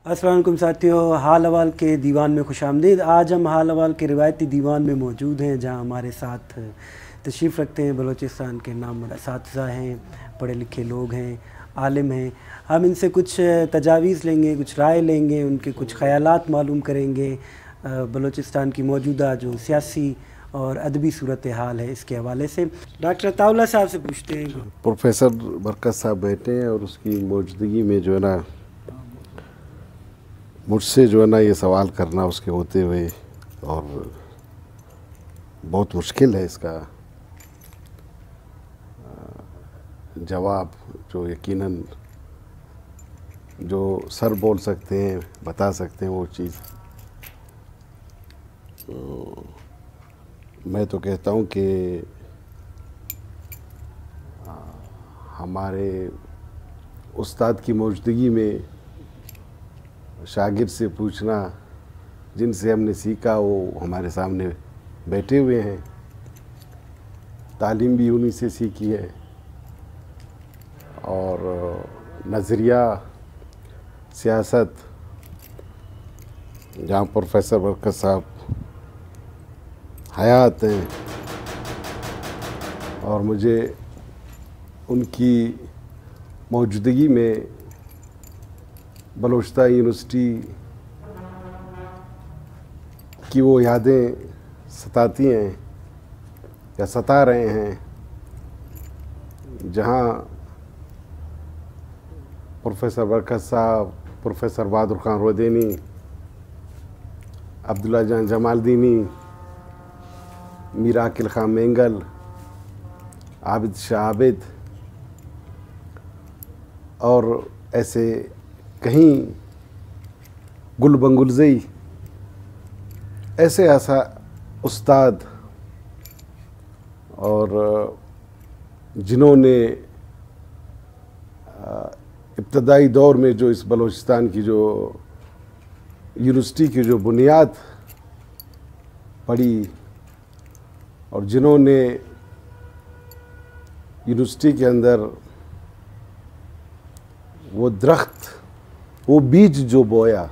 अस्सलाम वालेकुम साथियों, हाल अहवाल के दीवान में खुश आमदीद। आज हम हाल अहवाल के रिवायती दीवान में मौजूद हैं, जहां हमारे साथ तशरीफ़ रखते हैं बलूचिस्तान के नामवर असातिज़ा हैं, पढ़े लिखे लोग हैं, आलिम हैं। हम इनसे कुछ तजावीज़ लेंगे, कुछ राय लेंगे, उनके कुछ ख़यालात मालूम करेंगे बलूचिस्तान की मौजूदा जो सियासी और अदबी सूरत हाल है इसके हवाले से। डॉक्टर अताउल्लाह साहब से पूछते हैं। प्रोफेसर बरकत साहब बैठे हैं और उसकी मौजूदगी में जो है ना मुझसे जो है ना ये सवाल करना उसके होते हुए, और बहुत मुश्किल है इसका जवाब, जो यकीनन जो सर बोल सकते हैं, बता सकते हैं वो चीज़। मैं तो कहता हूँ कि हमारे उस्ताद की मौजूदगी में शागिर्द से पूछना, जिनसे हमने सीखा वो हमारे सामने बैठे हुए हैं, तालीम भी उन्हीं से सीखी है, और नज़रिया सियासत जहाँ प्रोफेसर बरकत साहब हयात हैं, और मुझे उनकी मौजूदगी में बलूचिस्तान यूनिवर्सिटी की वो यादें सताती हैं या सता रहे हैं, जहाँ प्रोफेसर बरकत साहब, प्रोफेसर बहादुर खान रोदेनी, अब्दुल्ला जान जमालदीनी, मीर आकिल खान मेंगल, आबिद शाह आबिद और ऐसे कहीं गुल बंगुलज़ई ऐसे उस्ताद, और जिन्होंने इब्तदाई दौर में जो इस बलूचिस्तान की जो यूनिवर्सिटी की जो बुनियाद पड़ी, और जिन्होंने यूनिवर्सिटी के अंदर वो दरख्त, वो बीज जो बोया,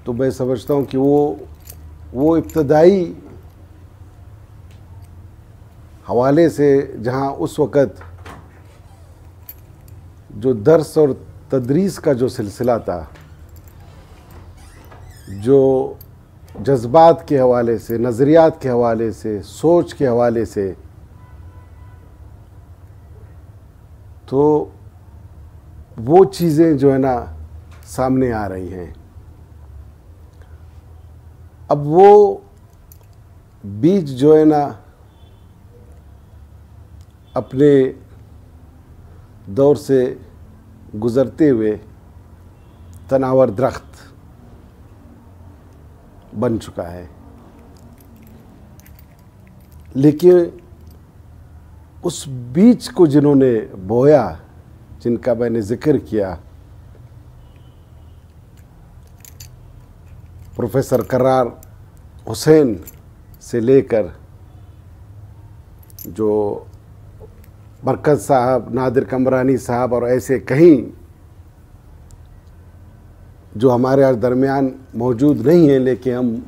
तो मैं समझता हूँ कि वो इब्तदाई हवाले से, जहाँ उस वक़्त जो दर्स और तदरीस का जो सिलसिला था, जो जज्बात के हवाले से, नज़रियात के हवाले से, सोच के हवाले से, तो वो चीज़ें जो है ना सामने आ रही हैं। अब वो बीज जो है ना अपने दौर से गुज़रते हुए तनावर दरख्त बन चुका है, लेकिन उस बीज को जिन्होंने बोया, जिनका मैंने ज़िक्र किया, प्रोफेसर करार हुसैन से लेकर जो बरकत साहब, नादिर कमरानी साहब, और ऐसे कहीं जो हमारे आज दरमियान मौजूद नहीं हैं, लेकिन हम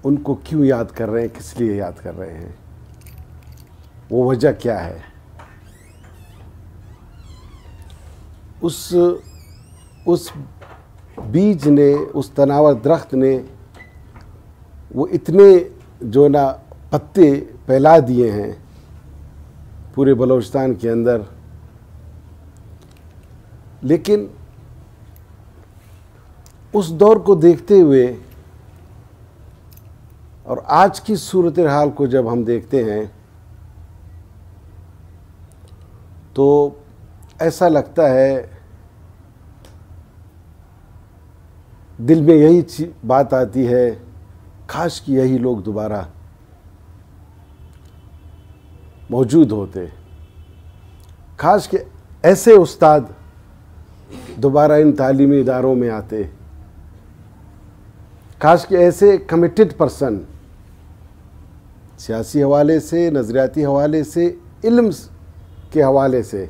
उनको क्यों याद कर रहे हैं, किस लिए याद कर रहे हैं, वो वजह क्या है। उस बीज ने, उस तनावर दरख्त ने वो इतने जो ना पत्ते फैला दिए हैं पूरे बलूचिस्तान के अंदर, लेकिन उस दौर को देखते हुए और आज की सूरत हाल को जब हम देखते हैं, तो ऐसा लगता है, दिल में यही बात आती है, काश कि यही लोग दोबारा मौजूद होते, काश कि ऐसे उस्ताद दोबारा इन तालीमी इदारों में आते, काश कि ऐसे कमिटेड पर्सन सियासी हवाले से, नज़रियाती हवाले से, इल्म के हवाले से